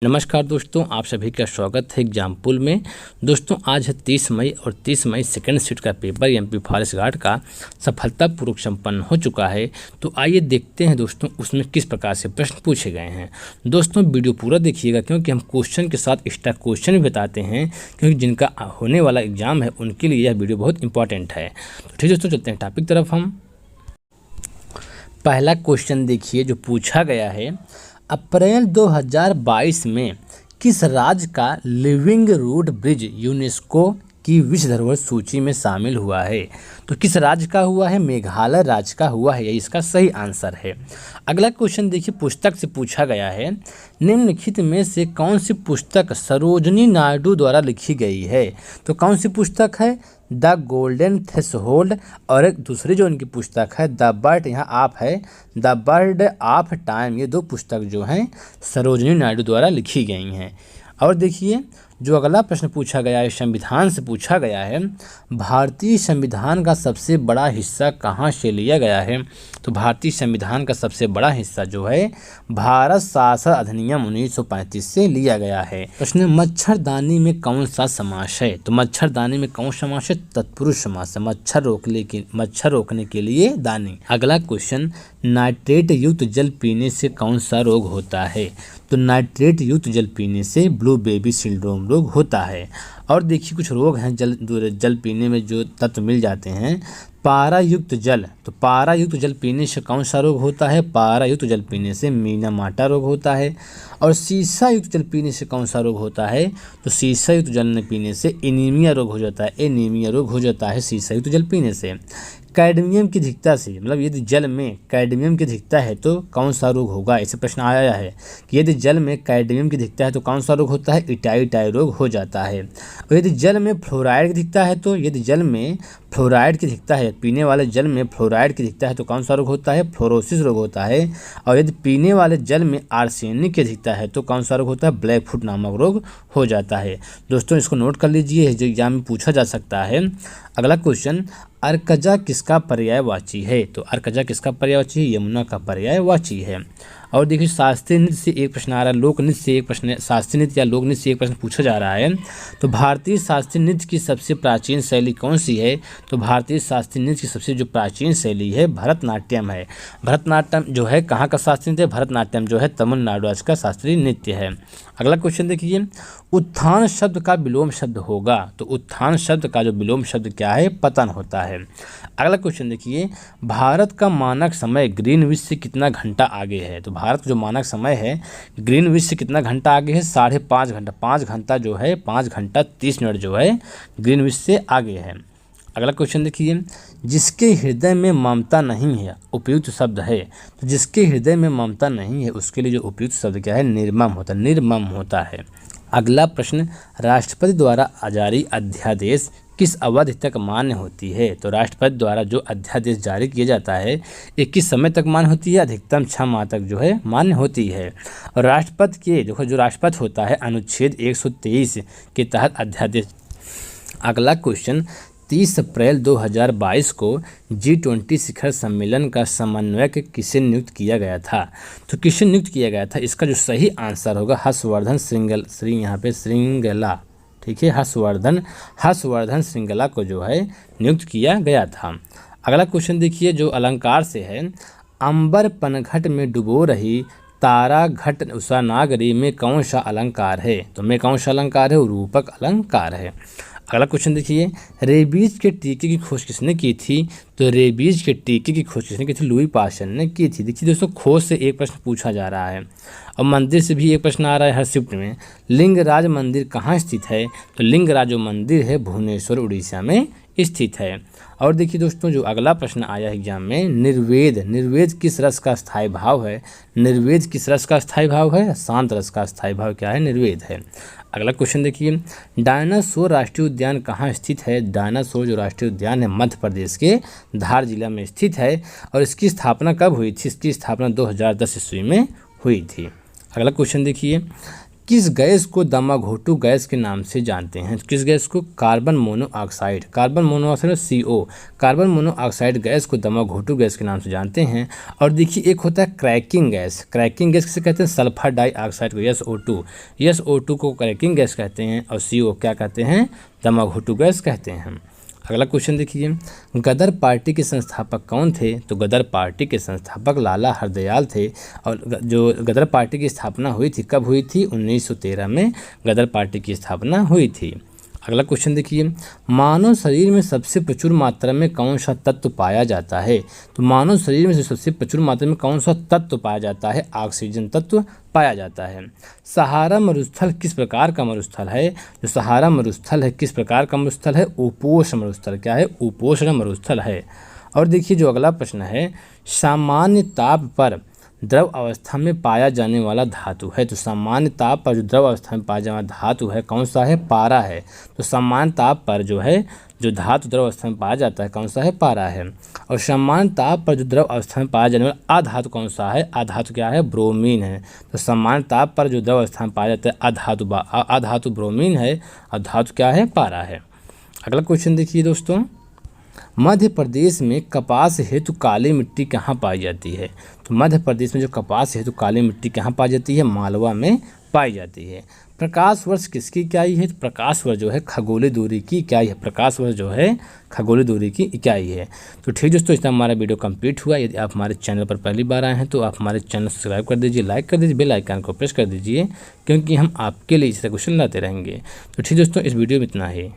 नमस्कार दोस्तों, आप सभी का स्वागत है एग्जाम्पुल में। दोस्तों आज है 30 मई और 30 मई सेकेंड शिफ्ट का पेपर एमपी फॉरेस्ट गार्ड का सफलतापूर्वक संपन्न हो चुका है। तो आइए देखते हैं दोस्तों उसमें किस प्रकार से प्रश्न पूछे गए हैं। दोस्तों वीडियो पूरा देखिएगा क्योंकि हम क्वेश्चन के साथ एक्स्ट्रा क्वेश्चन भी बताते हैं, क्योंकि जिनका होने वाला एग्जाम है उनके लिए यह वीडियो बहुत इंपॉर्टेंट है। तो ठीक दोस्तों, चलते हैं टॉपिक तरफ। हम पहला क्वेश्चन देखिए जो पूछा गया है, अप्रैल 2022 में किस राज्य का लिविंग रूट ब्रिज यूनेस्को की विश्व धरोहर सूची में शामिल हुआ है। तो किस राज्य का हुआ है? मेघालय राज्य का हुआ है, यही इसका सही आंसर है। अगला क्वेश्चन देखिए, पुस्तक से पूछा गया है, निम्नलिखित में से कौन सी पुस्तक सरोजनी नायडू द्वारा लिखी गई है। तो कौन सी पुस्तक है? द गोल्डन थ्रेशोल्ड, और एक दूसरी जो इनकी पुस्तक है द बर्ड, यहाँ आप है द बर्ड ऑफ टाइम। ये दो पुस्तक जो हैं सरोजनी नायडू द्वारा लिखी गई हैं। और देखिए जो अगला प्रश्न पूछा गया है, संविधान से पूछा गया है, भारतीय संविधान का सबसे बड़ा हिस्सा कहाँ से लिया गया है। तो भारतीय संविधान का सबसे बड़ा हिस्सा जो है भारत शासन अधिनियम 1935 से लिया गया है। प्रश्न, मच्छरदानी में कौन सा समास है। तो मच्छरदानी में कौन सा समास है? तत्पुरुष समास है, मच्छर रोकने के लिए दानी। अगला क्वेश्चन, नाइट्रेट युक्त जल पीने से कौन सा रोग होता है। तो नाइट्रेट युक्त जल पीने से ब्लू बेबी सिंड्रोम रोग होता है। और देखिए कुछ रोग हैं जल पीने में जो तत्व मिल जाते हैं। पारा युक्त जल, तो पारा युक्त जल पीने से कौन सा रोग होता है? पारा युक्त जल पीने से मीनामाटा रोग होता है। और सीसा युक्त जल पीने से कौन सा रोग होता है? तो सीसा युक्त जल पीने से एनीमिया रोग हो जाता है, एनीमिया रोग हो जाता है सीसा युक्त जल पीने से। कैडमियम की अधिकता से, मतलब यदि जल में कैडमियम की अधिकता है तो कौन सा रोग होगा। ऐसे प्रश्न आया है कि यदि जल में कैडमियम की अधिकता है तो कौन सा रोग होता है? इटाई रोग हो जाता है। और यदि जल में फ्लोराइड की अधिकता है, तो यदि जल में फ्लोराइड की अधिकता है, पीने वाले जल में फ्लोराइड की अधिकता है तो कौन सा रोग होता है? फ्लोरोसिस रोग होता है। और यदि पीने वाले जल में आर्सेनिक की अधिकता है तो कौन सा रोग होता है? ब्लैक फुट नामक रोग हो जाता है। दोस्तों इसको नोट कर लीजिए, जो एग्जाम में पूछा जा सकता है। अगला क्वेश्चन, अर्कजा किसका पर्यायवाची है। तो अर्कजा किसका पर्यायवाची है? यमुना का पर्यायवाची है। और देखिए शास्त्रीय नृत्य से एक प्रश्न आ रहा है, लोक नृत्य से एक प्रश्न, शास्त्रीय नृत्य या लोक नृत्य से एक प्रश्न पूछा जा रहा है। तो भारतीय शास्त्रीय नृत्य की सबसे प्राचीन शैली कौन सी है। तो भारतीय शास्त्रीय नृत्य की सबसे जो प्राचीन शैली है भरतनाट्यम है। भरतनाट्यम जो है कहाँ का शास्त्रीय नृत्य? भरतनाट्यम जो है तमिलनाडु राज्य का शास्त्रीय नृत्य है। अगला क्वेश्चन देखिए, उत्थान शब्द का विलोम शब्द होगा। तो उत्थान शब्द का जो विलोम शब्द क्या है? पतन होता है। अगला क्वेश्चन देखिए, भारत का मानक समय ग्रीनविच से कितना घंटा आगे है। तो भारत का जो मानक समय है ग्रीनविच से कितना घंटा आगे है? 5.5 घंटा। 5 घंटा जो है 5 घंटा 30 मिनट जो है ग्रीनविच से आगे है। अगला क्वेश्चन देखिए, जिसके हृदय में ममता नहीं है उपयुक्त शब्द है। तो जिसके हृदय में ममता नहीं है उसके लिए जो उपयुक्त शब्द क्या है? निर्मम होता है, निर्मम होता है। अगला प्रश्न, राष्ट्रपति द्वारा जारी अध्यादेश किस अवधि तक मान्य होती है। तो राष्ट्रपति द्वारा जो अध्यादेश जारी किया जाता है ये किस समय तक मान्य होती है? अधिकतम 6 माह तक जो है मान्य होती है। और राष्ट्रपति के देखो जो राष्ट्रपति होता है अनुच्छेद 123 के तहत अध्यादेश। अगला क्वेश्चन, 30 अप्रैल 2022 को G20 शिखर सम्मेलन का समन्वयक किसे नियुक्त किया गया था। तो किसे नियुक्त किया गया था? इसका जो सही आंसर होगा हर्षवर्धन श्रृंगला। ठीक है, हर्षवर्धन श्रृंगला को जो है नियुक्त किया गया था। अगला क्वेश्चन देखिए जो अलंकार से है, अंबर पनघट में डुबो रही तारा घट उषा नागरी में कौन सा अलंकार है। तो में कौन सा अलंकार है? रूपक अलंकार है। अगला क्वेश्चन देखिए, रेबीज के टीके की खोज किसने की थी। तो रेबीज के टीके की खोज किसने की थी? लुई पास्चर ने की थी। देखिए दोस्तों खोज से एक प्रश्न पूछा जा रहा है और मंदिर से भी एक प्रश्न आ रहा है हर शिफ्ट में। लिंगराज मंदिर कहाँ स्थित है। तो लिंगराज जो मंदिर है भुवनेश्वर उड़ीसा में स्थित है। और देखिए दोस्तों जो अगला प्रश्न आया एग्जाम में, निर्वेद किस रस का स्थायी भाव है। निर्वेद किस रस का स्थायी भाव है? शांत रस का स्थायी भाव क्या है? निर्वेद है। अगला क्वेश्चन देखिए, डायनासोर राष्ट्रीय उद्यान कहाँ स्थित है। डायनासोर जो राष्ट्रीय उद्यान है मध्य प्रदेश के धार जिला में स्थित है। और इसकी स्थापना कब हुई थी? इसकी स्थापना 2010 ईस्वी में हुई थी। अगला क्वेश्चन देखिए, किस गैस को दमा-घोटू गैस के नाम से जानते हैं? किस गैस को? Carbon monoxide. Carbon monoxide CO, carbon monoxide gas को दमा-घोटू गैस के नाम से जानते हैं। और देखिए एक होता है क्रैकिंग गैस। क्रैकिंग गैस किसे कहते हैं? सल्फर डाइऑक्साइड को, SO2। SO2 को क्रैकिंग गैस कहते हैं और CO क्या कहते हैं? दमा-घोटू गैस कहते हैं। अगला क्वेश्चन देखिए, गदर पार्टी के संस्थापक कौन थे? तो गदर पार्टी के संस्थापक लाला हरदयाल थे। और जो गदर पार्टी की स्थापना हुई थी, कब हुई थी? 1913 में गदर पार्टी की स्थापना हुई थी। अगला क्वेश्चन देखिए, मानव शरीर में सबसे प्रचुर मात्रा में कौन सा तत्व पाया जाता है? तो मानव शरीर में सबसे प्रचुर मात्रा में कौन सा तत्व पाया जाता है? ऑक्सीजन तत्व पाया जाता है। सहारा मरुस्थल किस प्रकार का मरुस्थल है? जो सहारा मरुस्थल है किस प्रकार का मरुस्थल है? उपोष्ण मरुस्थल। क्या है? उपोष्ण मरुस्थल है। और देखिए जो अगला प्रश्न है, सामान्य ताप पर द्रव अवस्था में पाया जाने वाला धातु है। तो सामान्य ताप पर जो द्रव अवस्था में पाया जाने वाला धातु है कौन सा है? पारा है। तो सामान्य ताप पर जो है जो धातु द्रव अवस्था में पाया जाता है कौन सा है? पारा है। और सामान्य ताप पर जो द्रव अवस्था में पाया जाने वाला अधातु कौन सा है? अधातु क्या है? ब्रोमीन है। तो सामान्य ताप पर जो द्रव अवस्था में पाया जाता है अधातु ब्रोमीन है और धातु क्या है? पारा है। अगला क्वेश्चन देखिए दोस्तों, मध्य प्रदेश में कपास हेतु काली मिट्टी कहाँ पाई जाती है? तो मध्य प्रदेश में जो कपास हेतु काली मिट्टी कहाँ पाई जाती है? मालवा में पाई जाती है। प्रकाश वर्ष किसकी इकाई है? तो प्रकाश वर्ष जो है खगोलीय दूरी की इकाई है। प्रकाश वर्ष जो है खगोलीय दूरी की इकाई है। तो ठीक दोस्तों, इतना हमारा वीडियो कंप्लीट हुआ। यदि आप हमारे चैनल पर पहली बार आए हैं तो आप हमारे चैनल सब्सक्राइब कर दीजिए, लाइक कर दीजिए, बेल आइकन को प्रेस कर दीजिए, क्योंकि हम आपके लिए इस तरह क्वेश्चन लाते रहेंगे। तो ठीक दोस्तों, इस वीडियो में इतना ही।